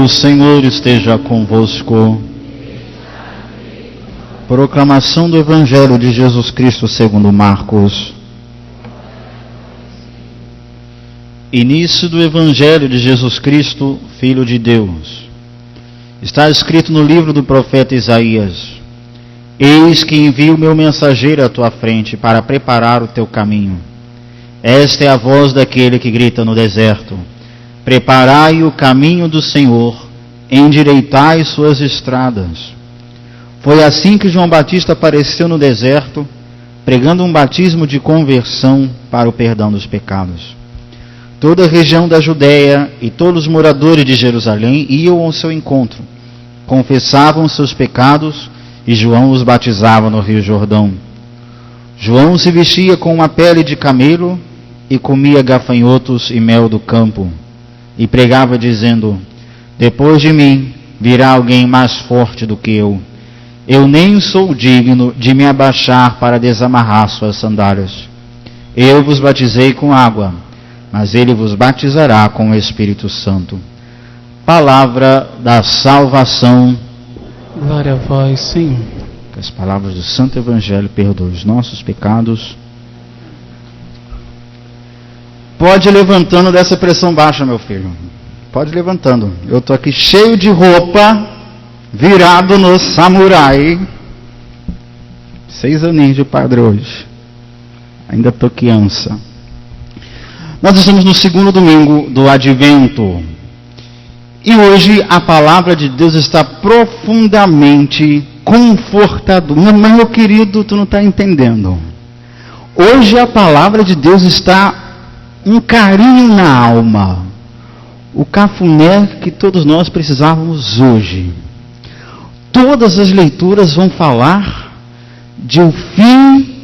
O Senhor esteja convosco. Proclamação do Evangelho de Jesus Cristo segundo Marcos. Início do Evangelho de Jesus Cristo, Filho de Deus. Está escrito no livro do profeta Isaías: Eis que envio meu mensageiro à tua frente para preparar o teu caminho. Esta é a voz daquele que grita no deserto: Preparai o caminho do Senhor, endireitai suas estradas. Foi assim que João Batista apareceu no deserto, pregando um batismo de conversão para o perdão dos pecados. Toda a região da Judéia e todos os moradores de Jerusalém iam ao seu encontro, confessavam seus pecados e João os batizava no Rio Jordão. João se vestia com uma pele de camelo e comia gafanhotos e mel do campo, e pregava dizendo: Depois de mim virá alguém mais forte do que eu. Eu nem sou digno de me abaixar para desamarrar suas sandálias. Eu vos batizei com água, mas ele vos batizará com o Espírito Santo. Palavra da salvação. Glória a vós, Senhor. Que as palavras do Santo Evangelho perdoem os nossos pecados. Pode ir levantando dessa pressão baixa, meu filho. Pode ir levantando. Eu estou aqui cheio de roupa, virado no samurai. 6 aninhos de padre hoje. Ainda estou criança. Nós estamos no segundo domingo do Advento. E hoje a palavra de Deus está profundamente confortadora. Mas, meu querido, tu não está entendendo. Hoje a palavra de Deus está um carinho na alma. O cafuné que todos nós precisávamos hoje. Todas as leituras vão falar de o fim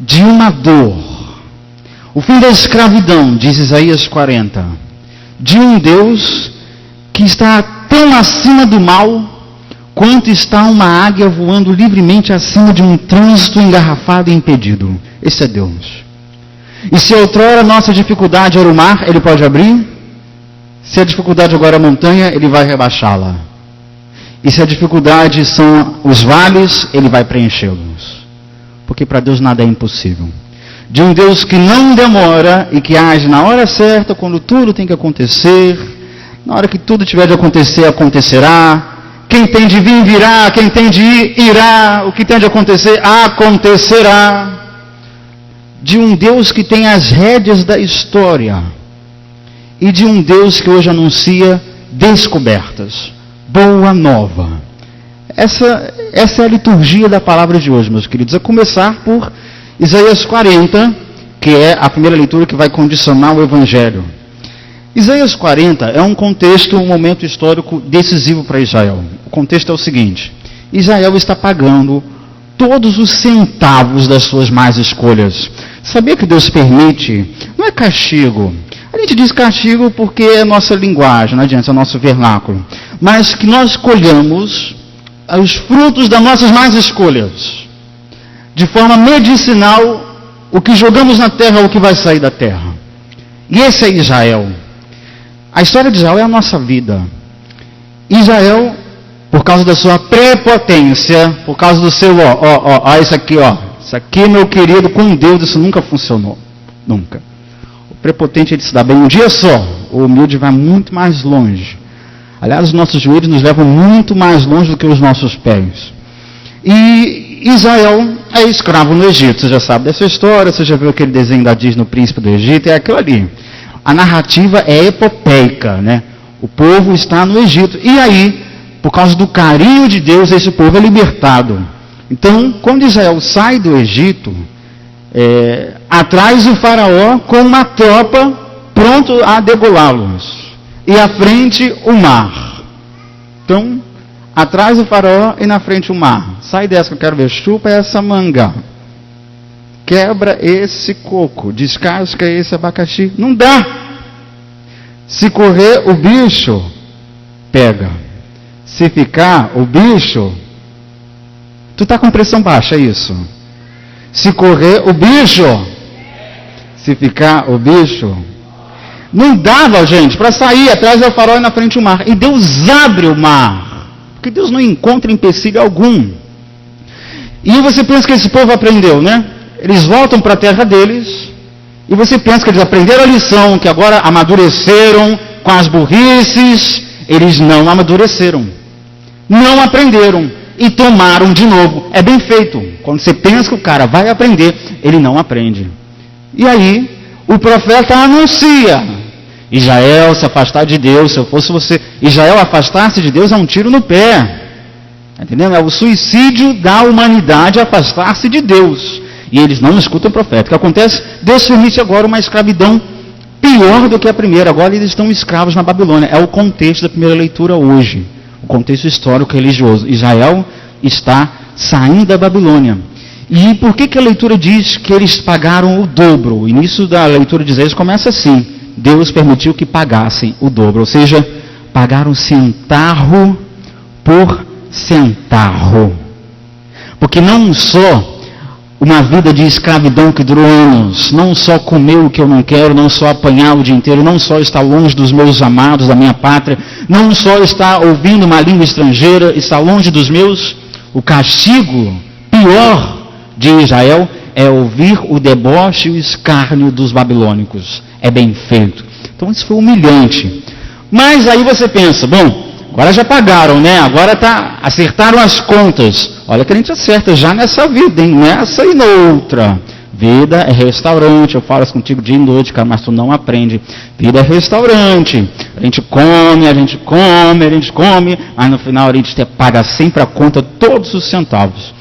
de uma dor. O fim da escravidão, diz Isaías 40. De um Deus que está tão acima do mal quanto está uma águia voando livremente acima de um trânsito engarrafado e impedido. Esse é Deus. E se outrora a nossa dificuldade era o mar, Ele pode abrir. Se a dificuldade agora é a montanha, Ele vai rebaixá-la. E se a dificuldade são os vales, Ele vai preenchê-los. Porque para Deus nada é impossível. De um Deus que não demora e que age na hora certa, quando tudo tem que acontecer. Na hora que tudo tiver de acontecer, acontecerá. Quem tem de vir, virá. Quem tem de ir, irá. O que tem de acontecer, acontecerá. De um Deus que tem as rédeas da história. E de um Deus que hoje anuncia descobertas. Boa nova. Essa é a liturgia da palavra de hoje, meus queridos. A começar por Isaías 40, que é a primeira leitura que vai condicionar o Evangelho. Isaías 40 é um contexto, um momento histórico decisivo para Israel. O contexto é o seguinte: Israel está pagando todos os centavos das suas más escolhas. Sabia que Deus permite? Não é castigo. A gente diz castigo porque é nossa linguagem, não adianta, é nosso vernáculo. Mas que nós colhamos os frutos das nossas más escolhas. De forma medicinal, o que jogamos na terra é o que vai sair da terra. E esse é Israel. A história de Israel é a nossa vida. Israel, por causa da sua prepotência, por causa do seu, isso aqui, meu querido, com Deus isso nunca funcionou. Nunca. O prepotente ele se dá bem um dia só, o humilde vai muito mais longe. Aliás, os nossos joelhos nos levam muito mais longe do que os nossos pés. E Israel é escravo no Egito. Você já sabe dessa história, você já viu aquele desenho da Disney, no Príncipe do Egito, é aquilo ali. A narrativa é epopeica, né? O povo está no Egito. E aí, por causa do carinho de Deus, esse povo é libertado. Então, quando Israel sai do Egito, atrás o faraó com uma tropa pronto a degolá-los. E à frente o mar. Então, atrás o faraó e na frente o mar. Sai dessa que eu quero ver. Chupa essa manga. Quebra esse coco. Descasca esse abacaxi. Não dá. Se correr, o bicho pega. Se ficar, o bicho... Tu está com pressão baixa, é isso? Se correr, o bicho... Se ficar, o bicho... Não dava, gente, para sair atrás do farol e na frente o mar. E Deus abre o mar, porque Deus não encontra empecilho algum. E você pensa que esse povo aprendeu, né? Eles voltam para a terra deles, e você pensa que eles aprenderam a lição, que agora amadureceram com as burrices. Eles não amadureceram, não aprenderam, e tomaram de novo. É bem feito. Quando você pensa que o cara vai aprender, ele não aprende. E aí, o profeta anuncia: Israel se afastar de Deus. Se eu fosse você, Israel afastar-se de Deus é um tiro no pé. Entendeu? É o suicídio da humanidade afastar-se de Deus. E eles não escutam o profeta. O que acontece? Deus permite agora uma escravidão pior do que a primeira. Agora eles estão escravos na Babilônia. É o contexto da primeira leitura hoje. O contexto histórico religioso. Israel está saindo da Babilônia. E por que a leitura diz que eles pagaram o dobro? O início da leitura de Isaías começa assim: Deus permitiu que pagassem o dobro. Ou seja, pagaram centavo por centavo. Porque não só uma vida de escravidão que durou anos, não só comer o que eu não quero, não só apanhar o dia inteiro, não só estar longe dos meus amados, da minha pátria, não só estar ouvindo uma língua estrangeira, estar longe dos meus. O castigo pior de Israel é ouvir o deboche e o escárnio dos babilônicos. É bem feito. Então isso foi humilhante. Mas aí você pensa, bom, agora já pagaram, né? Agora acertaram as contas. Olha que a gente acerta já nessa vida, hein? Nessa e noutra. Vida é restaurante. Eu falo isso contigo dia e noite, cara, mas tu não aprende. Vida é restaurante. A gente come, mas no final a gente paga sempre a conta, todos os centavos.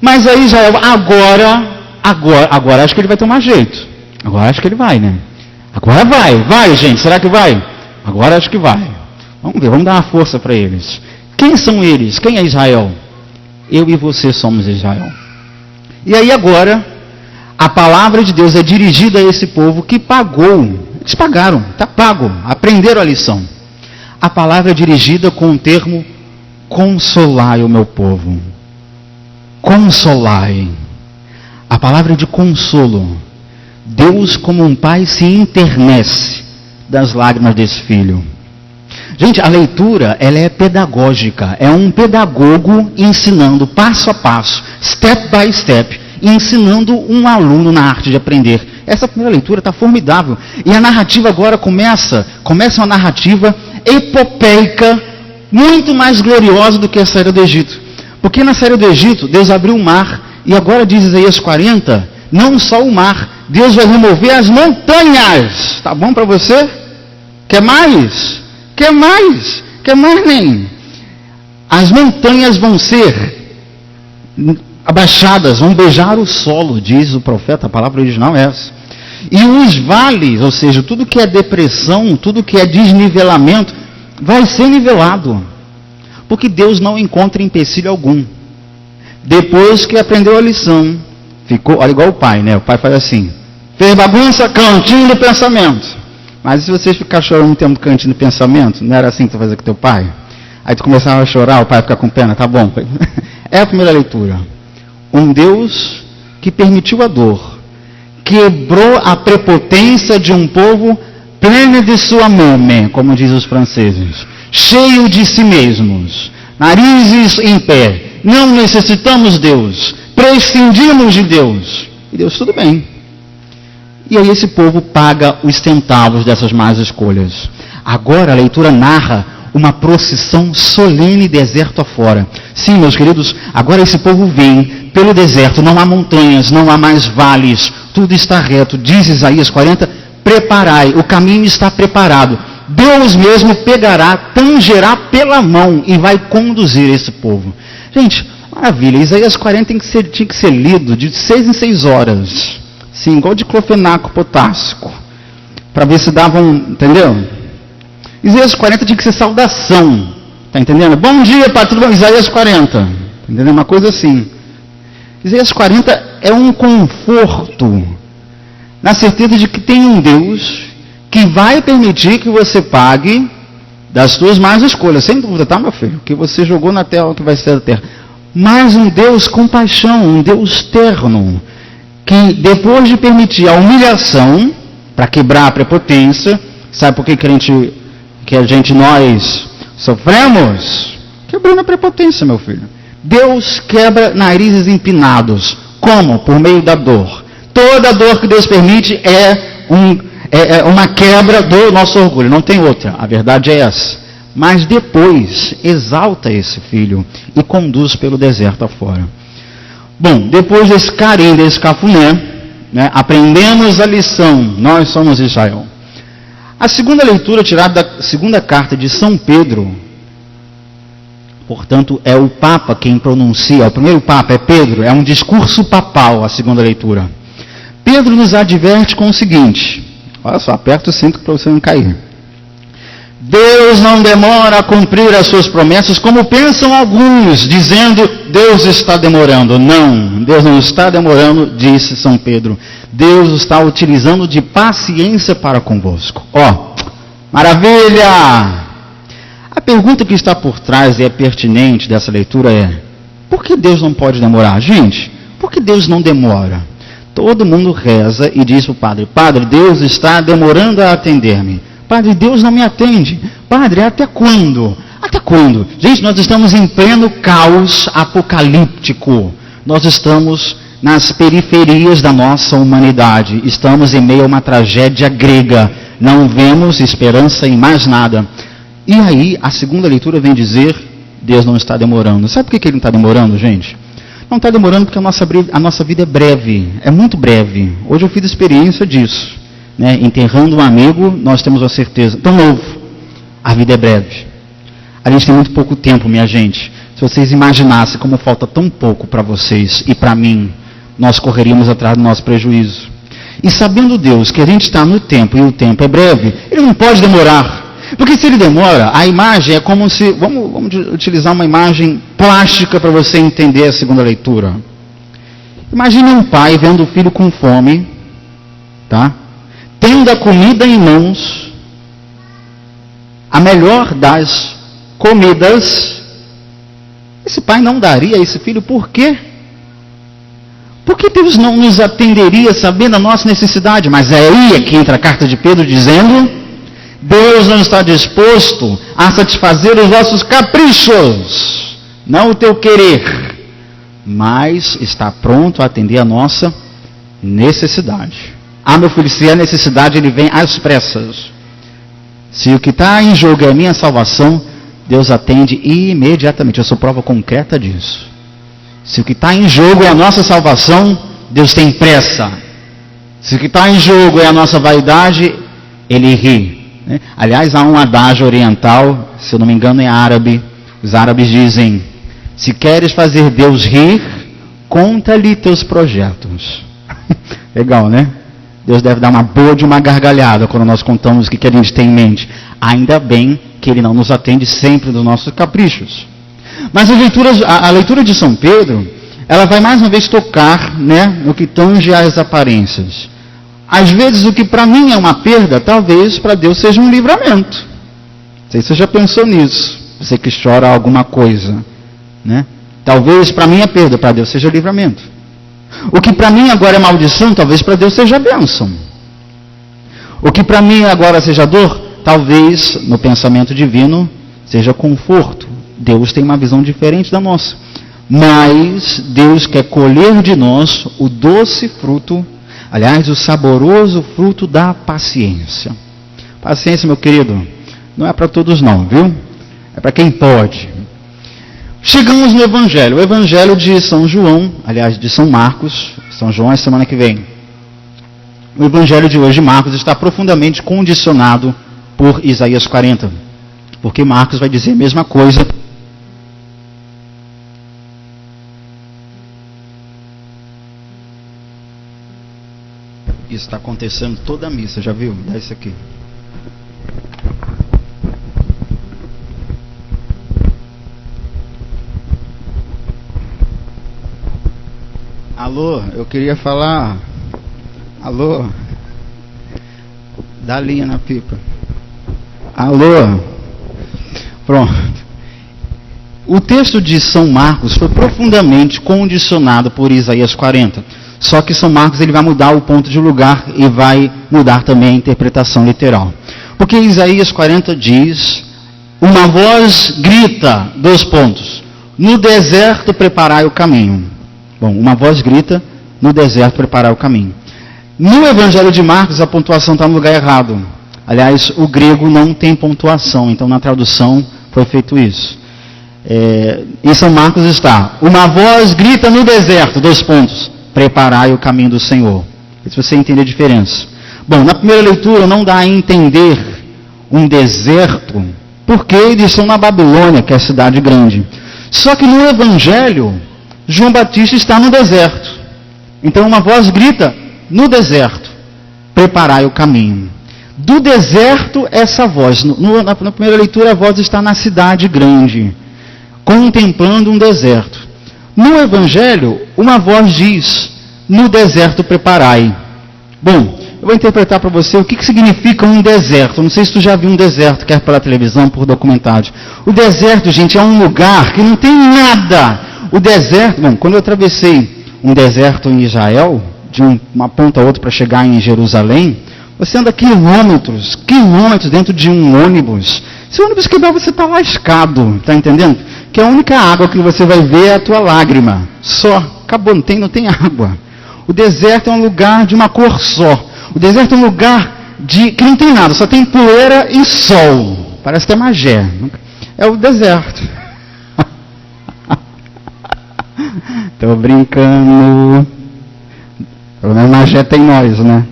Mas aí Israel, agora acho que ele vai tomar jeito. Agora acho que ele vai, né? Agora vai, gente, será que vai? Agora acho que vai. Vamos ver, vamos dar uma força para eles. Quem são eles? Quem é Israel? Eu e você somos Israel. E aí agora, a palavra de Deus é dirigida a esse povo que pagou. Eles pagaram, está pago, aprenderam a lição. A palavra é dirigida com o termo: consolai o meu povo. Consolai. A palavra de consolo. Deus, como um pai, se internece das lágrimas desse filho. Gente, a leitura, ela é pedagógica. É um pedagogo ensinando passo a passo, step by step, ensinando um aluno na arte de aprender. Essa primeira leitura está formidável. E a narrativa agora começa uma narrativa epopeica, muito mais gloriosa do que a saída do Egito. Porque na saída do Egito, Deus abriu o mar, e agora diz Isaías 40, não só o mar, Deus vai remover as montanhas. Tá bom para você? Quer mais? Quer mais? Quer mais nem? As montanhas vão ser abaixadas, vão beijar o solo, diz o profeta, a palavra original é essa. E os vales, ou seja, tudo que é depressão, tudo que é desnivelamento, vai ser nivelado. Porque Deus não encontra empecilho algum. Depois que aprendeu a lição, ficou, olha, igual o pai, né? O pai faz assim: fez bagunça, cantinho do pensamento. Mas se você ficar chorando no tempo do cantinho do pensamento, não era assim que tu fazia com teu pai? Aí tu começava a chorar, o pai fica com pena, tá bom. É a primeira leitura. Um Deus que permitiu a dor, quebrou a prepotência de um povo pleno de sua mome, como dizem os franceses, cheio de si mesmos, narizes em pé. Não necessitamos Deus, prescindimos de Deus. E Deus, tudo bem. E aí esse povo paga os centavos dessas más escolhas. Agora a leitura narra uma procissão solene deserto afora. Sim, meus queridos, agora esse povo vem pelo deserto, não há montanhas, não há mais vales, tudo está reto. Diz Isaías 40, preparai, o caminho está preparado. Deus mesmo pegará, tangerá pela mão e vai conduzir esse povo. Gente, maravilha, Isaías 40 tinha que ser lido de 6 em 6 horas. Sim, igual de clofenaco potássico. Para ver se davam, entendeu? Isaías 40 tinha que ser saudação. Está entendendo? Bom dia, pai, tudo bom? Isaías 40. Entendeu? Uma coisa assim. Isaías 40 é um conforto. Na certeza de que tem um Deus que vai permitir que você pague das suas más escolhas. Sem dúvida, tá, meu filho? Que você jogou na terra, que vai ser da terra. Mas um Deus com paixão, um Deus terno, que depois de permitir a humilhação, para quebrar a prepotência, Sabe por que nós sofremos? Quebrando a prepotência, meu filho. Deus quebra narizes empinados. Como? Por meio da dor. Toda dor que Deus permite é uma quebra do nosso orgulho. Não tem outra. A verdade é essa. Mas depois, exalta esse filho e conduz pelo deserto afora. Bom, depois desse carinho, desse cafuné, né, aprendemos a lição. Nós somos Israel. A segunda leitura, tirada da segunda carta de São Pedro, portanto, é o Papa quem pronuncia. O primeiro Papa é Pedro, é um discurso papal, a segunda leitura. Pedro nos adverte com o seguinte, olha só, aperta o cinto para você não cair. Deus não demora a cumprir as suas promessas, como pensam alguns, dizendo, Deus está demorando. Não, Deus não está demorando, disse São Pedro. Deus está utilizando de paciência para convosco. Ó, maravilha! A pergunta que está por trás e é pertinente dessa leitura é, por que Deus não pode demorar? Gente, por que Deus não demora? Todo mundo reza e diz para o padre, Padre, Deus está demorando a atender-me. Padre, Deus não me atende. Padre, até quando? Até quando? Gente, nós estamos em pleno caos apocalíptico. Nós estamos nas periferias da nossa humanidade. Estamos em meio a uma tragédia grega. Não vemos esperança em mais nada. E aí, a segunda leitura vem dizer, Deus não está demorando. Sabe por que Ele não está demorando, gente? Não está demorando porque a nossa vida é breve. É muito breve. Hoje eu fiz experiência disso. Né, enterrando um amigo, nós temos a certeza, tão novo, a vida é breve. A gente tem muito pouco tempo, minha gente. Se vocês imaginassem como falta tão pouco para vocês e para mim, nós correríamos atrás do nosso prejuízo. E sabendo Deus que a gente está no tempo e o tempo é breve, Ele não pode demorar. Porque se Ele demora, a imagem é como se, vamos utilizar uma imagem plástica para você entender a segunda leitura. Imagine um pai vendo o filho com fome, tá? Tendo a comida em mãos, a melhor das comidas, esse pai não daria a esse filho, por quê? Porque Deus não nos atenderia sabendo a nossa necessidade? Mas é aí que entra a carta de Pedro dizendo, Deus não está disposto a satisfazer os nossos caprichos, não o teu querer, mas está pronto a atender a nossa necessidade. Ah, meu filho, se é necessidade, Ele vem às pressas. Se o que está em jogo é a minha salvação, Deus atende imediatamente. Eu sou prova concreta disso. Se o que está em jogo é a nossa salvação, Deus tem pressa. Se o que está em jogo é a nossa vaidade, Ele ri. Né? Aliás, há um adágio oriental, se eu não me engano é árabe. Os árabes dizem, se queres fazer Deus rir, conta-lhe teus projetos. Legal, né? Deus deve dar uma boa de uma gargalhada quando nós contamos o que a gente tem em mente. Ainda bem que Ele não nos atende sempre dos nossos caprichos. Mas a leitura de São Pedro, ela vai mais uma vez tocar, né, no que tange às aparências. Às vezes o que para mim é uma perda, talvez para Deus seja um livramento. Não sei se você já pensou nisso. Você que chora alguma coisa, né? Talvez para mim é perda, para Deus seja livramento. O que para mim agora é maldição, talvez para Deus seja bênção. O que para mim agora seja dor, talvez no pensamento divino seja conforto. Deus tem uma visão diferente da nossa. Mas Deus quer colher de nós o doce fruto, aliás, o saboroso fruto da paciência. Paciência, meu querido, não é para todos não, viu? É para quem pode. Chegamos no Evangelho. O Evangelho de São João, aliás, de São Marcos. São João é semana que vem. O Evangelho de hoje, Marcos, está profundamente condicionado por Isaías 40. Porque Marcos vai dizer a mesma coisa. Isso está acontecendo toda a missa, já viu? Dá isso aqui. Alô, eu queria falar. Alô? Dá linha na pipa. Alô? Pronto. O texto de São Marcos foi profundamente condicionado por Isaías 40. Só que São Marcos ele vai mudar o ponto de lugar e vai mudar também a interpretação literal. Porque Isaías 40 diz, uma voz grita, no deserto preparai o caminho. Bom, uma voz grita, no deserto preparai o caminho. No Evangelho de Marcos, a pontuação está no lugar errado. Aliás, o grego não tem pontuação, então na tradução foi feito isso. Em São Marcos está, uma voz grita no deserto, preparai o caminho do Senhor. Se você entender a diferença. Bom, na primeira leitura não dá a entender um deserto, porque eles estão na Babilônia, que é a cidade grande. Só que no Evangelho, João Batista está no deserto. Então uma voz grita, no deserto, preparai o caminho. Do deserto, essa voz. Na primeira leitura, a voz está na cidade grande, contemplando um deserto. No Evangelho, uma voz diz, no deserto preparai. Bom, eu vou interpretar para você o que significa um deserto. Eu não sei se tu já viu um deserto, quer pela televisão, por documentário. O deserto, gente, é um lugar que não tem nada. O deserto, bom, quando eu atravessei um deserto em Israel, de uma ponta a outra para chegar em Jerusalém, você anda quilômetros dentro de um ônibus. Se o ônibus quebrar, você está lascado, está entendendo? Que a única água que você vai ver é a tua lágrima. Só, acabou, não tem água. O deserto é um lugar de uma cor só. O deserto é um lugar que não tem nada, só tem poeira e sol. Parece que é Magé. É o deserto. Estou brincando. Pelo menos Magé tem nós, né?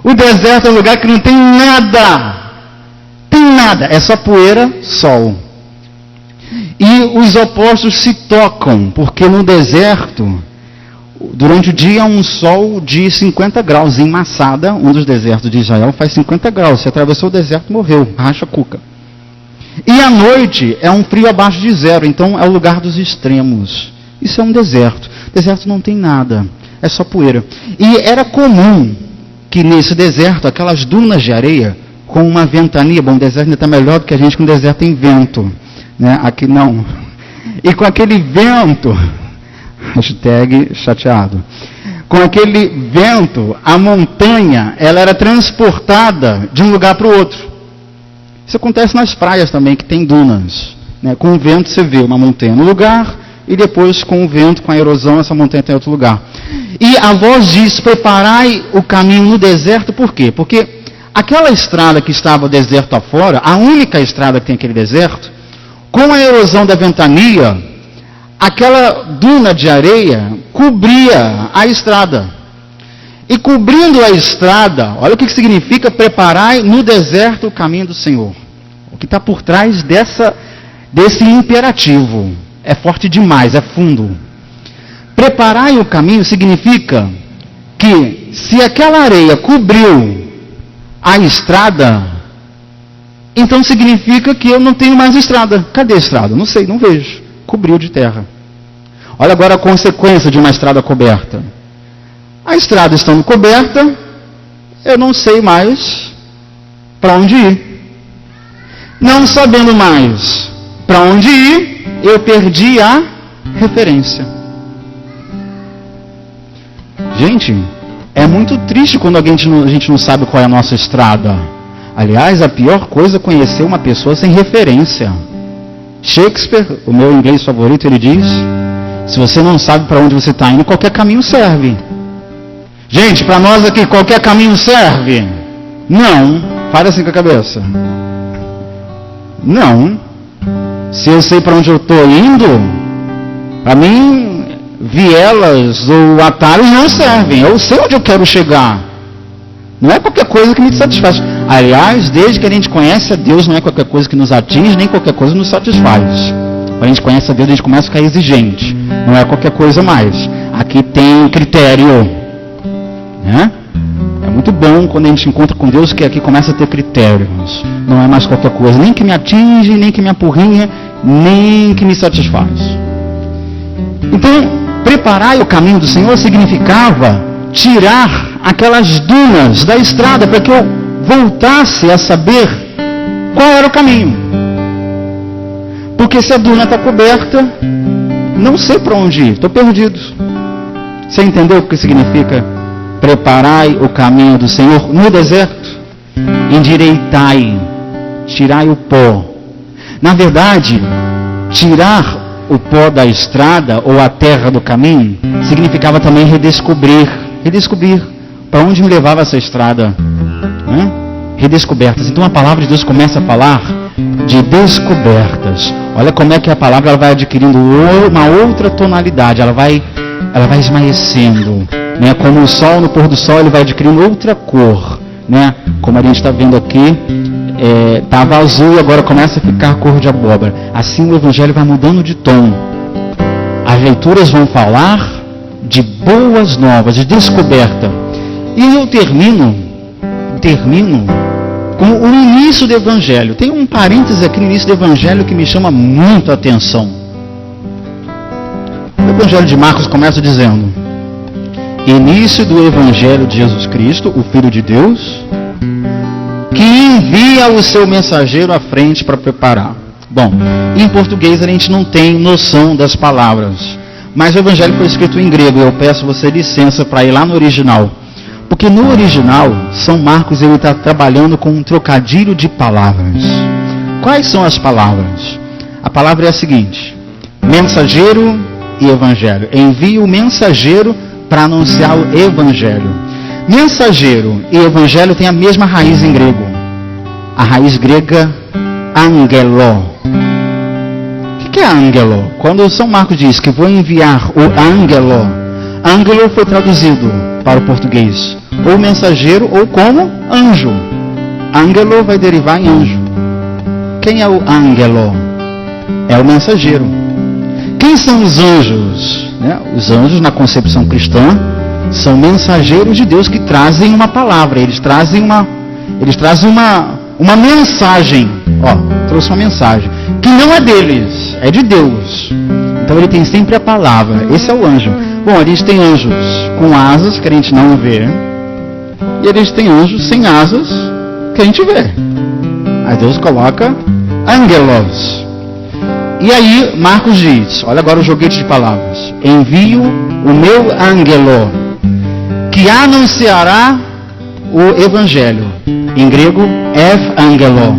O deserto é um lugar que não tem nada. Tem nada. É só poeira, sol. E os opostos se tocam, porque no deserto, durante o dia, um sol de 50 graus. Em Massada, um dos desertos de Israel, faz 50 graus. Se atravessou o deserto, morreu. Racha a cuca. E à noite, é um frio abaixo de zero. Então, é o lugar dos extremos. Isso é um deserto. Deserto não tem nada. É só poeira. E era comum que nesse deserto, aquelas dunas de areia, com uma ventania. Bom, o deserto ainda está melhor do que a gente, com o deserto tem vento. Né? Aqui não. E com aquele vento... Hashtag chateado. Com aquele vento, a montanha, ela era transportada de um lugar para o outro. Isso acontece nas praias também, que tem dunas. Né? Com o vento você vê uma montanha no lugar, e depois com o vento, com a erosão, essa montanha tem outro lugar. E a voz diz, preparai o caminho no deserto, por quê? Porque aquela estrada que estava deserto afora, a única estrada que tem aquele deserto, com a erosão da ventania, aquela duna de areia cobria a estrada. E cobrindo a estrada, olha o que significa preparai no deserto o caminho do Senhor. O que está por trás desse imperativo. É forte demais, é fundo. Preparai o caminho significa que se aquela areia cobriu a estrada, então significa que eu não tenho mais estrada. Cadê a estrada? Não sei, não vejo. Cobriu de terra. Olha agora a consequência de uma estrada coberta. A estrada estando coberta, eu não sei mais para onde ir. Não sabendo mais para onde ir, eu perdi a referência. Gente, é muito triste quando a gente não sabe qual é a nossa estrada. Aliás, a pior coisa é conhecer uma pessoa sem referência. Shakespeare, o meu inglês favorito, ele diz, se você não sabe para onde você está indo, qualquer caminho serve. Gente, para nós aqui, qualquer caminho serve? Não. Fala assim com a cabeça. Não. Se eu sei para onde eu estou indo, para mim, vielas ou atalhos não servem. Eu sei onde eu quero chegar. Não é qualquer coisa que me satisfaz. Aliás, desde que a gente conhece a Deus, não é qualquer coisa que nos atinge, nem qualquer coisa nos satisfaz. Quando a gente conhece a Deus, a gente começa a ficar exigente. Não é qualquer coisa mais. Aqui tem critério. Né? É muito bom quando a gente encontra com Deus, que aqui começa a ter critérios. Não é mais qualquer coisa. Nem que me atinge, nem que me apurrinha, nem que me satisfaz. Então, preparar o caminho do Senhor significava tirar aquelas dunas da estrada para que eu voltasse a saber qual era o caminho. Porque se a duna está coberta, não sei para onde ir, estou perdido. Você entendeu o que significa preparai o caminho do Senhor no deserto? endireitai, tirai o pó. Na verdade, tirar o pó da estrada ou a terra do caminho significava também redescobrir para onde me levava essa estrada, né? Redescobertas. Então a palavra de Deus começa a falar de descobertas. Olha como é que a palavra ela vai adquirindo uma outra tonalidade, ela vai esmaecendo, né? Como o sol no pôr do sol, ele vai adquirindo outra cor, né? Como a gente está vendo aqui, estava azul e agora começa a ficar cor de abóbora. Assim o Evangelho vai mudando de tom. As leituras vão falar de boas novas, de descoberta. E eu termino com o início do Evangelho. Tem um parênteses aqui no início do Evangelho que me chama muito a atenção. O Evangelho de Marcos começa dizendo: início do Evangelho de Jesus Cristo, o Filho de Deus, que envia o seu mensageiro à frente para preparar. Bom, em português a gente não tem noção das palavras, mas o Evangelho foi escrito em grego. Eu peço você licença para ir lá no original, porque no original São Marcos ele está trabalhando com um trocadilho de palavras. Quais são as palavras? A palavra é a seguinte: mensageiro e evangelho. Envia o mensageiro para anunciar o evangelho. Mensageiro e evangelho têm a mesma raiz em grego. A raiz grega angelo. O que é angelo? Quando São Marcos diz que vou enviar o angelo foi traduzido para o português ou mensageiro ou como anjo. Angelo vai derivar em anjo. Quem é o angelo? É o mensageiro. Quem são os anjos? Os anjos, na concepção cristã, são mensageiros de Deus que trazem uma palavra. Eles trazem uma mensagem. Trouxe uma mensagem que não é deles, é de Deus. Então ele tem sempre a palavra. Esse é o anjo. Bom, a gente tem anjos com asas que a gente não vê, e a gente tem anjos sem asas que a gente vê. Aí Deus coloca angelos. E aí Marcos diz, olha agora o joguete de palavras: envio o meu angelo, que anunciará o evangelho. Em grego, evangelo.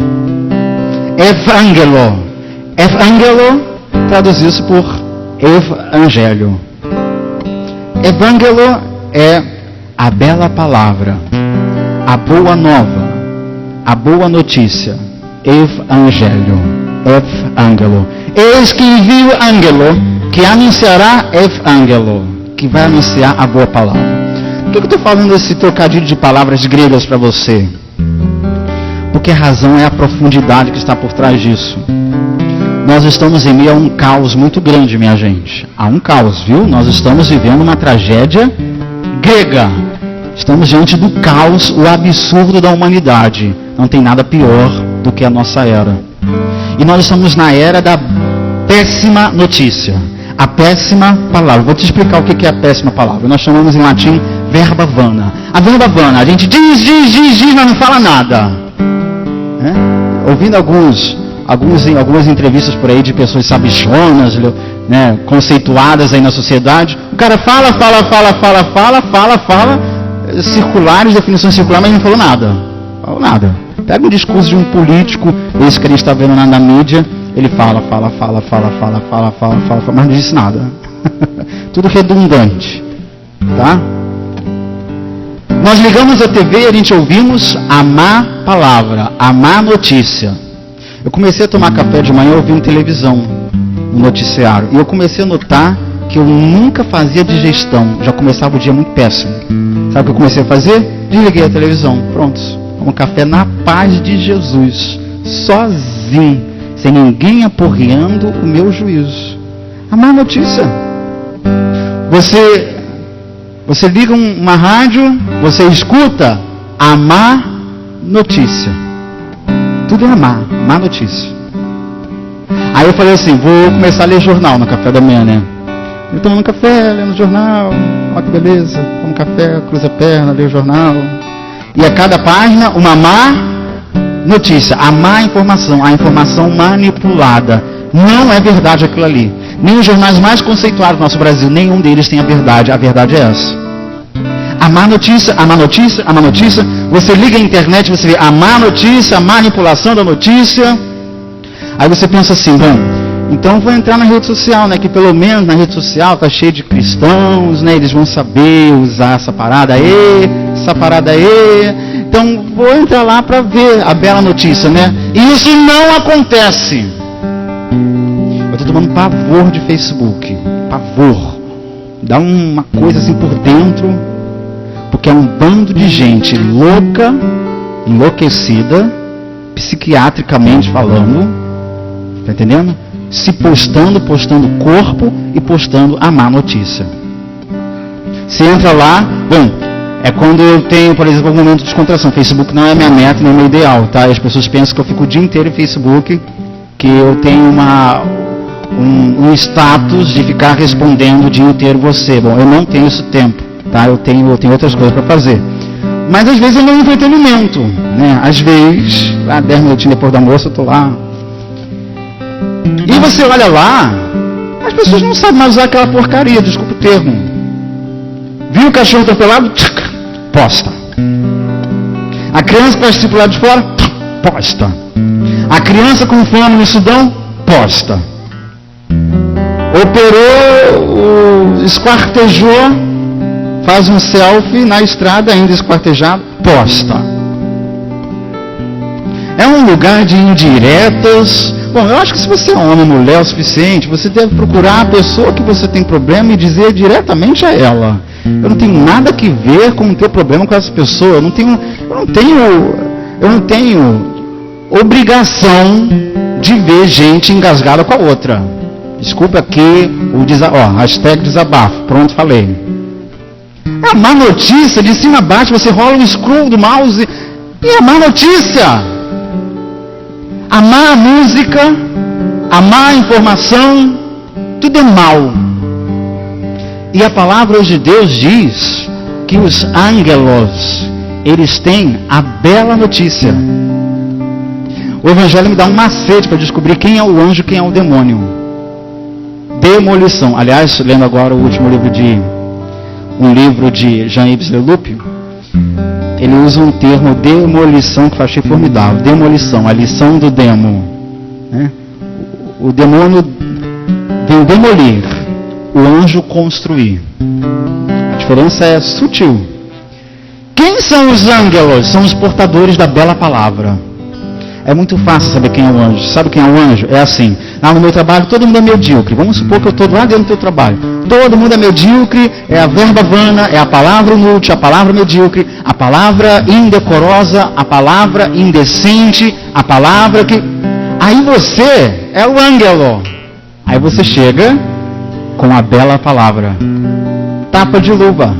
Evangelo traduziu-se por evangelho. Evangelo é a bela palavra, a boa nova, a boa notícia. Evangelo. Eis que envio o angelo, que anunciará evangelo, que vai anunciar a boa palavra. Por que eu estou falando esse trocadilho de palavras gregas para você? Porque a razão é a profundidade que está por trás disso. Nós estamos em meio a um caos muito grande, minha gente. Há um caos, viu? Nós estamos vivendo uma tragédia grega. Estamos diante do caos, o absurdo da humanidade. Não tem nada pior do que a nossa era. E nós estamos na era da péssima notícia. A péssima palavra. Vou te explicar o que é a péssima palavra. Nós chamamos em latim verba vana. A verba vana, a gente diz, mas não fala nada. Ouvindo algumas entrevistas por aí de pessoas sabichonas, né, conceituadas aí na sociedade, o cara fala, circulares, definições circulares, mas não falou nada. Pega um discurso de um político, esse que a gente está vendo na mídia, ele fala, mas não disse nada. Tudo redundante, tá? Nós ligamos a TV e a gente ouvimos a má palavra, a má notícia. Eu comecei a tomar café de manhã ouvindo televisão, no noticiário, e eu comecei a notar que eu nunca fazia digestão, já começava o dia muito péssimo. Sabe o que eu comecei a fazer? Desliguei a televisão, pronto. Um café na paz de Jesus, sozinho, sem ninguém aporreando o meu juízo. A má notícia. Você liga uma rádio, você escuta a má notícia. Tudo é má notícia. Aí eu falei assim, vou começar a ler jornal no café da manhã, né? Eu tomando café, lendo jornal, olha que beleza, tomo café, cruza a perna, leio o jornal. E a cada página, uma má notícia, a má informação, a informação manipulada. Não é verdade aquilo ali. Nem os jornais mais conceituados do nosso Brasil, nenhum deles tem a verdade é essa. A a má notícia, a má notícia, a má notícia. Você liga a internet, você vê a má notícia, a manipulação da notícia. Aí você pensa assim, bom, então vou entrar na rede social, né? Que pelo menos na rede social tá cheio de cristãos, né? Eles vão saber usar essa parada aí, essa parada aí. Então vou entrar lá para ver a bela notícia, né? E isso não acontece. Eu estou tomando pavor de Facebook, pavor. Dá uma coisa assim por dentro, porque é um bando de gente louca, enlouquecida, psiquiatricamente falando, tá entendendo? Se postando corpo e postando a má notícia. Você entra lá, bom, é quando eu tenho, por exemplo, algum momento de descontração. Facebook não é minha meta, nem é meu ideal, tá? As pessoas pensam que eu fico o dia inteiro em Facebook, que eu tenho um status de ficar respondendo o dia inteiro você. Bom, eu não tenho esse tempo, tá? Eu tenho outras coisas para fazer. Mas às vezes é meu entretenimento, né? Às vezes, lá 10 minutinhos depois do almoço eu tô lá. E você olha lá, as pessoas não sabem mais usar aquela porcaria, desculpa o termo. Viu o cachorro atropelado? Posta. A criança que vai assistir pro lado de fora? Posta. A criança com fome no Sudão? Posta. Operou, esquartejou, faz um selfie na estrada ainda esquartejado? Posta. É um lugar de indiretas. Bom, eu acho que se você é homem, mulher o suficiente, você deve procurar a pessoa que você tem problema e dizer diretamente a ela. Eu não tenho nada que ver com o teu problema com essa pessoa. Eu não tenho obrigação de ver gente engasgada com a outra. Desculpa aqui hashtag desabafo. Pronto, falei. É a má notícia, de cima a baixo, você rola o scroll do mouse e é má notícia. A má música, a má informação, tudo é mal. E a palavra de Deus diz que os ángelos, eles têm a bela notícia. O Evangelho me dá um macete para descobrir quem é o anjo e quem é o demônio. Demolição. Aliás, lendo agora o último livro de Jean-Yves Leloup, ele usa um termo demolição que eu achei formidável. Demolição, a lição do demo. Né? O demônio vem demolir, o anjo construir. A diferença é sutil. Quem são os ângelos? São os portadores da bela palavra. É muito fácil saber quem é o anjo. Sabe quem é o anjo? É assim. Lá no meu trabalho, todo mundo é medíocre. Vamos supor que eu estou lá dentro do teu trabalho. Todo mundo é medíocre, é a verba vana, é a palavra inútil, a palavra medíocre, a palavra indecorosa, a palavra indecente, a palavra que... Aí você é o ângelo. Aí você chega com a bela palavra. Tapa de luva.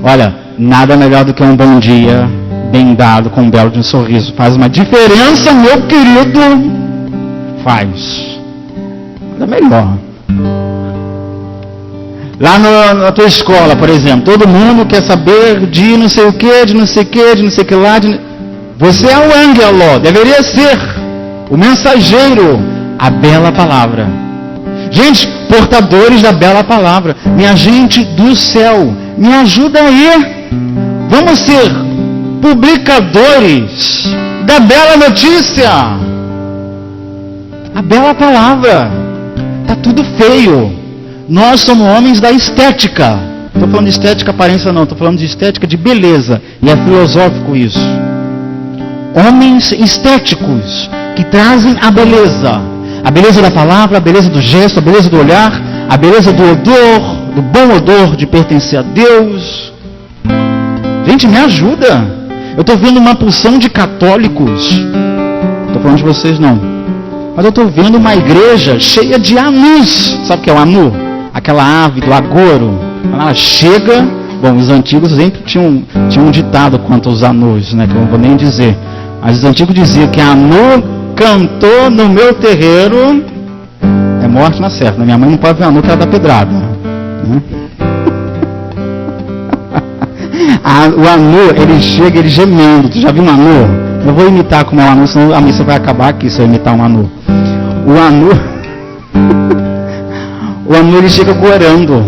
Olha, nada melhor do que um bom dia bem dado, com um belo de um sorriso. Faz uma diferença, meu querido. Faz. Nada melhor. Lá na tua escola, por exemplo, todo mundo quer saber de não sei o que, de não sei o que, de não sei o que lá. Você é o ângelo, deveria ser o mensageiro, a bela palavra. Gente, portadores da bela palavra. Minha gente do céu, me ajuda aí. Vamos ser publicadores da bela notícia. A bela palavra. Está tudo feio. Nós somos homens da estética. Não estou falando de estética aparência não, estou falando de estética de beleza. E é filosófico isso. Homens estéticos que trazem a beleza. A beleza da palavra, a beleza do gesto, a beleza do olhar, a beleza do odor, do bom odor de pertencer a Deus. Gente, me ajuda. Eu estou vendo uma porção de católicos. Não estou falando de vocês não. Mas eu estou vendo uma igreja cheia de anus. Sabe o que é o anu? Aquela ave do agouro. Ela chega... Bom, os antigos sempre tinham um ditado quanto aos anus, né? Que eu não vou nem dizer. Mas os antigos diziam que a anu cantou no meu terreiro. É morte na certa. Minha mãe não pode ver a anu que ela dá pedrada. Né? O anu, ele chega, ele gemendo. Tu já viu um anu? Eu vou imitar como é o anu, senão a missa vai acabar aqui se eu imitar um anu. O anu, ele chega gorando.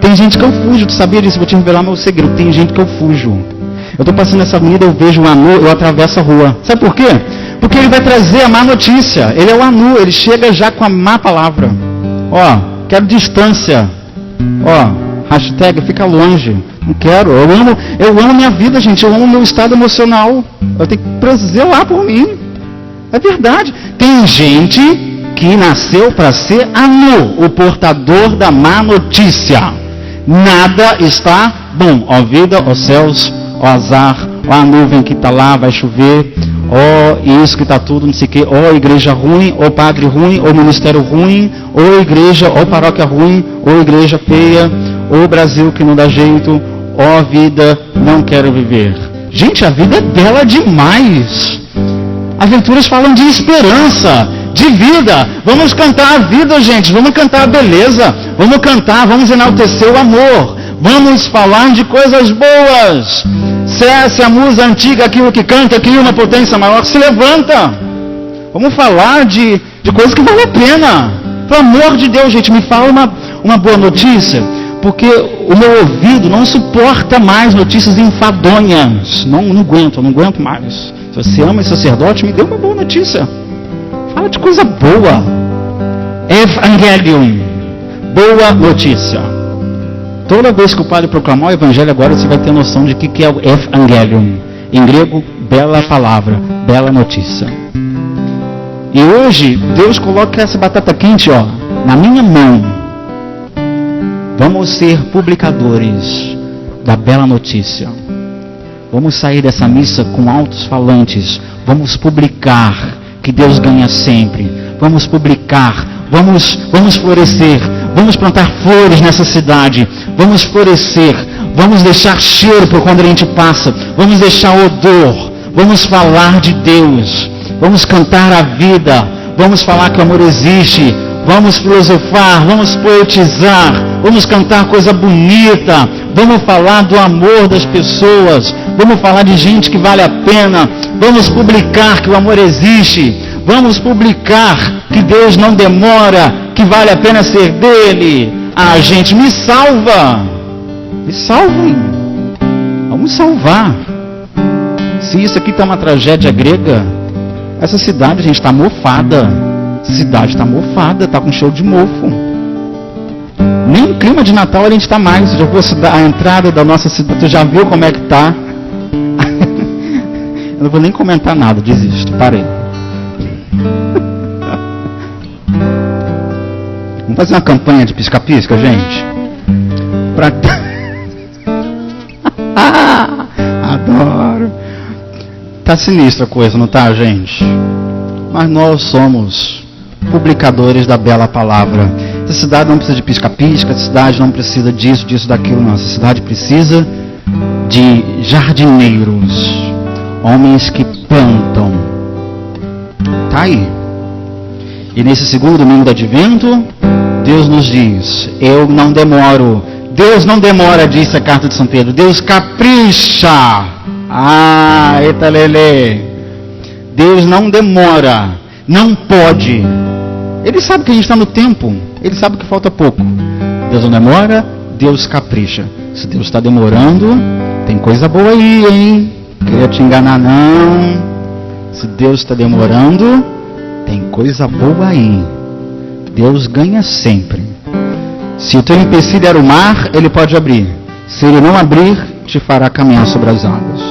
Tem gente que eu fujo, tu sabia disso? Vou te revelar meu segredo. Tem gente que eu fujo. Eu estou passando nessa avenida, eu vejo um anu, eu atravesso a rua. Sabe por quê? Porque ele vai trazer a má notícia. Ele é o anu, ele chega já com a má palavra. Ó, quero distância. Ó, hashtag fica longe. Não quero. Eu amo minha vida, gente. Eu amo meu estado emocional. Eu tenho que zelar por mim. É verdade. Tem gente que nasceu para ser anu, o portador da má notícia. Nada está bom. Ó vida, ó céus, ó azar, ó a nuvem que está lá, vai chover, ó isso que está tudo, não sei o quê, ó igreja ruim, ó padre ruim, ó ministério ruim, ó igreja, ó paróquia ruim, ó igreja feia, ó Brasil que não dá jeito, ó vida, não quero viver. Gente, a vida é bela demais. Aventuras falam de esperança, de vida. Vamos cantar a vida, gente. Vamos cantar a beleza. Vamos cantar, vamos enaltecer o amor. Vamos falar de coisas boas. Se a musa antiga, aquilo que canta, cria uma potência maior, se levanta. Vamos falar de coisas que valem a pena. Pelo amor de Deus, gente, me fala uma boa notícia. Porque o meu ouvido não suporta mais notícias enfadonhas. Não aguento mais. Se você ama esse sacerdote, me dê uma boa notícia. Fala de coisa boa. Evangelium. Boa notícia. Toda vez que o padre proclamar o evangelho, agora você vai ter noção de que é o Evangelium. Em grego, bela palavra, bela notícia. E hoje, Deus coloca essa batata quente, ó, na minha mão. Vamos ser publicadores da bela notícia. Vamos sair dessa missa com altos falantes. Vamos publicar que Deus ganha sempre. Vamos publicar. Vamos florescer. Vamos plantar flores nessa cidade. Vamos florescer. Vamos deixar cheiro por quando a gente passa. Vamos deixar odor. Vamos falar de Deus. Vamos cantar a vida. Vamos falar que o amor existe. Vamos filosofar. Vamos poetizar. Vamos cantar coisa bonita. Vamos falar do amor das pessoas. Vamos falar de gente que vale a pena. Vamos publicar que o amor existe. Vamos publicar que Deus não demora, que vale a pena ser dele. Ah, gente, me salva. Me salvem. Vamos salvar. Se isso aqui está uma tragédia grega, essa cidade, gente, está mofada. Essa cidade está mofada, está com cheiro de mofo. Nem o clima de Natal a gente está mais. Já viu a entrada da nossa cidade? Tu já viu como é que está? Eu não vou nem comentar nada, desisto. Parei. Vamos fazer uma campanha de pisca-pisca, gente? Adoro. Tá sinistra a coisa, não tá, gente? Mas nós somos publicadores da bela palavra. Essa cidade não precisa de pisca-pisca, essa cidade não precisa disso, daquilo, não. Essa cidade precisa de jardineiros, homens que plantam. Tá aí. E nesse segundo domingo do Advento, Deus nos diz: eu não demoro. Deus não demora, disse a carta de São Pedro. Deus capricha. Ah, eita lelê. Deus não demora. Não pode. Ele sabe que a gente está no tempo. Ele sabe que falta pouco. Deus não demora, Deus capricha. Se Deus está demorando, tem coisa boa aí, hein? Queria te enganar, não. Se Deus está demorando, tem coisa boa aí. Deus ganha sempre. Se o teu empecilho era o mar, ele pode abrir. Se ele não abrir, te fará caminhar sobre as águas.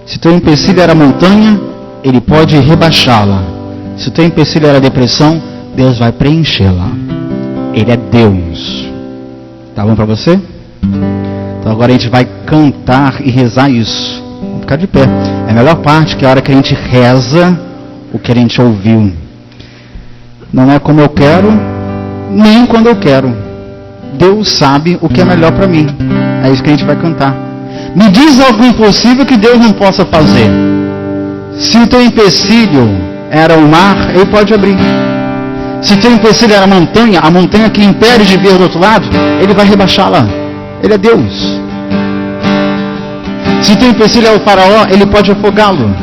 Se o teu empecilho era a montanha, ele pode rebaixá-la. Se o teu empecilho era a depressão, Deus vai preenchê-la. Ele é Deus. Tá bom para você? Então agora a gente vai cantar e rezar isso. Vamos ficar de pé. É a melhor parte, que é a hora que a gente reza o que a gente ouviu. Não é como eu quero, nem quando eu quero. Deus sabe o que é melhor para mim. É isso que a gente vai cantar. Me diz algo impossível que Deus não possa fazer. Se o teu empecilho era o mar, ele pode abrir. Se o teu empecilho era a montanha que impede de vir do outro lado, ele vai rebaixá-la. Ele é Deus. Se o teu empecilho é o faraó, ele pode afogá-lo.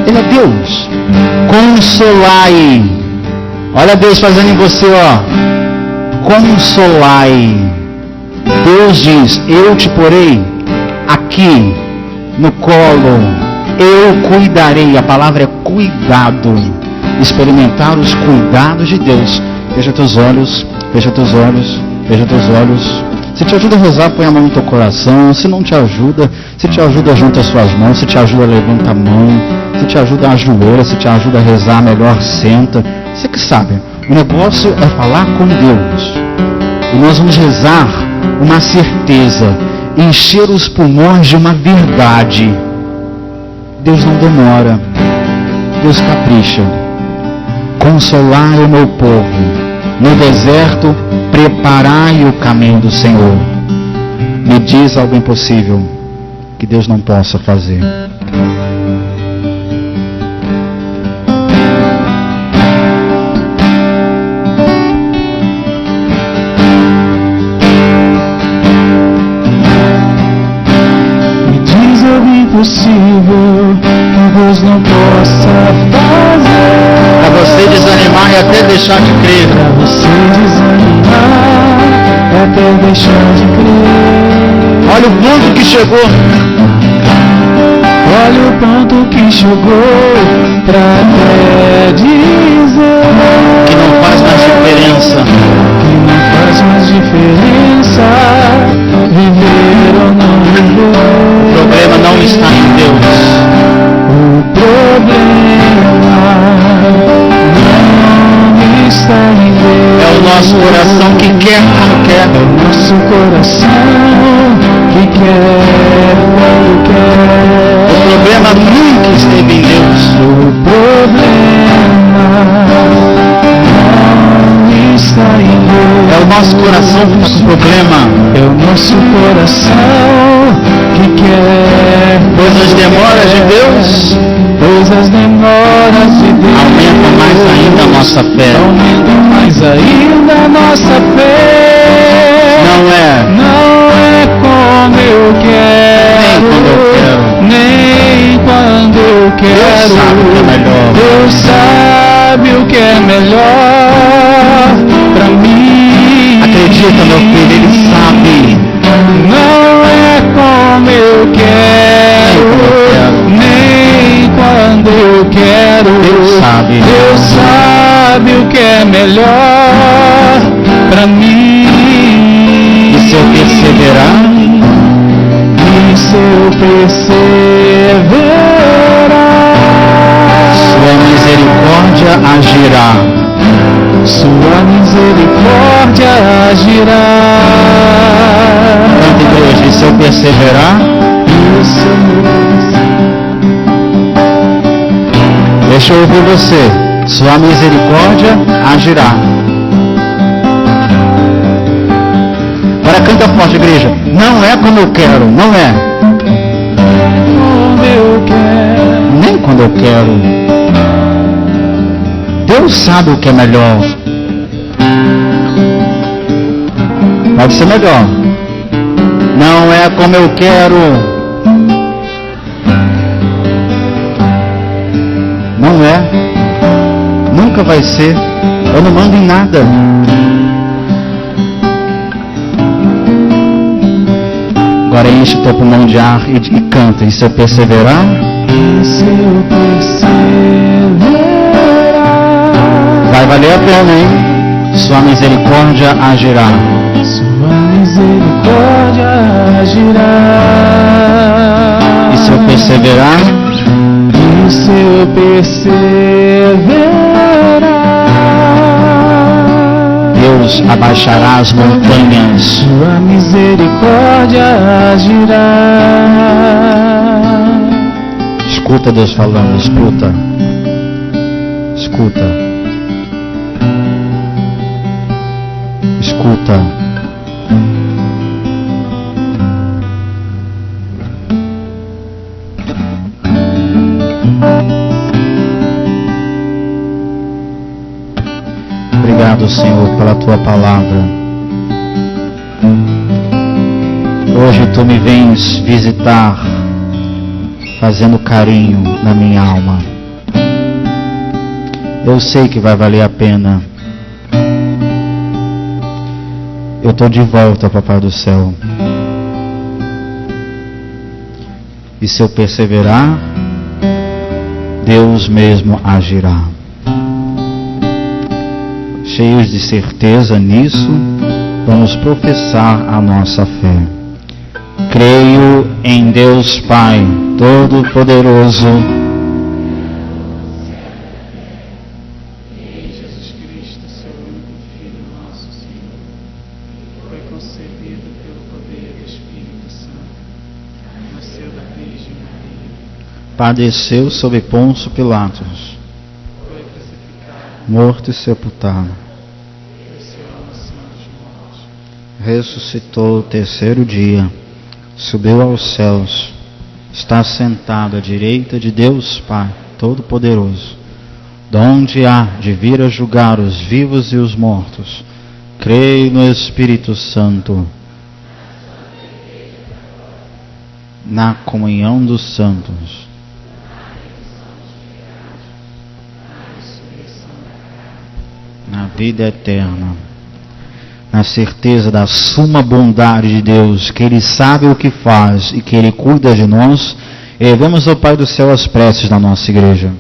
Ele é Deus. Consolai. Olha Deus fazendo em você, ó. Consolai. Deus diz: eu te porei aqui no colo, eu cuidarei. A palavra é cuidado. Experimentar os cuidados de Deus. Fecha teus olhos, fecha teus olhos, fecha teus olhos. Se te ajuda a rezar, põe a mão no teu coração. Se não te ajuda, se te ajuda, junta as suas mãos. Se te ajuda, levanta a mão. Se te ajuda, ajoelha. Se te ajuda a rezar, melhor senta. Você que sabe, o negócio é falar com Deus. E nós vamos rezar uma certeza, encher os pulmões de uma verdade. Deus não demora, Deus capricha. Consolai o meu povo. No deserto, preparai o caminho do Senhor. Me diz algo impossível que Deus não possa fazer. Me diz algo impossível que Deus não possa fazer. Para você desanimar e até deixar de crer. Para você desanimar e até deixar de crer. Olha o ponto que chegou. Olha o ponto que chegou para até dizer Que não faz mais diferença. Que não faz mais diferença viver ou não viver. O problema não está em Deus. O problema não está em Deus. É o nosso coração que quer quando quer. É o nosso coração que quer quando quer. O problema nunca esteve em Deus. O problema não está em Deus. É o nosso coração que está com problema. É o nosso coração que quer. Pois as demoras de Deus Pois as demoras de Deus aumentam mais ainda a nossa fé. Aumentam mais ainda a nossa fé. Não é como eu quero, nem quando eu quero. nem quando eu quero. Deus sabe o que é melhor. Deus sabe o que é melhor pra mim. Acredita, meu filho, Ele sabe. Não é como eu quero, nem quando eu quero. Deus sabe. Deus sabe o que é melhor pra mim. E se eu perseverar, E se eu perseverar, sua misericórdia agirá. sua misericórdia agirá. Canta, igreja, e se eu perseverar, deixa eu ouvir você. Sua misericórdia agirá. Agora canta forte, igreja. Não é como eu quero, não é. Como eu quero. Nem quando eu quero. Deus sabe o que é melhor. Pode ser melhor. Não é como eu quero. Não é. Nunca vai ser. Eu não mando em nada. Agora enche teu pulmão de ar e canta. E se eu perseverar? E se eu perseverar, Vai valer a pena, hein? Sua misericórdia agirá. sua misericórdia agirá. E se eu perseverar? E se eu perseverar, Deus abaixará as montanhas. sua misericórdia agirá. Escuta Deus falando, escuta. Escuta. Escuta. Obrigado, Senhor, pela tua palavra. Hoje tu me vens visitar, fazendo carinho na minha alma. Eu sei que vai valer a pena. eu estou de volta, Papai do céu. E se eu perseverar, Deus mesmo agirá. Cheios de certeza nisso, vamos professar a nossa fé. Creio em Deus Pai Todo-Poderoso, em Jesus Cristo, seu único Filho, nosso Senhor, que foi concebido pelo poder do Espírito Santo, nasceu da Virgem Maria, padeceu sob Pôncio Pilatos, foi crucificado, morto e sepultado, desceu à mansão dos mortos, ressuscitou o terceiro dia, subiu aos céus, está sentado à direita de Deus Pai Todo-Poderoso, donde há de vir a julgar os vivos e os mortos. Creio no Espírito Santo, na comunhão dos santos, na vida eterna, na certeza da suma bondade de Deus, que Ele sabe o que faz e que Ele cuida de nós. Elevemos ao Pai do céu as preces da nossa igreja.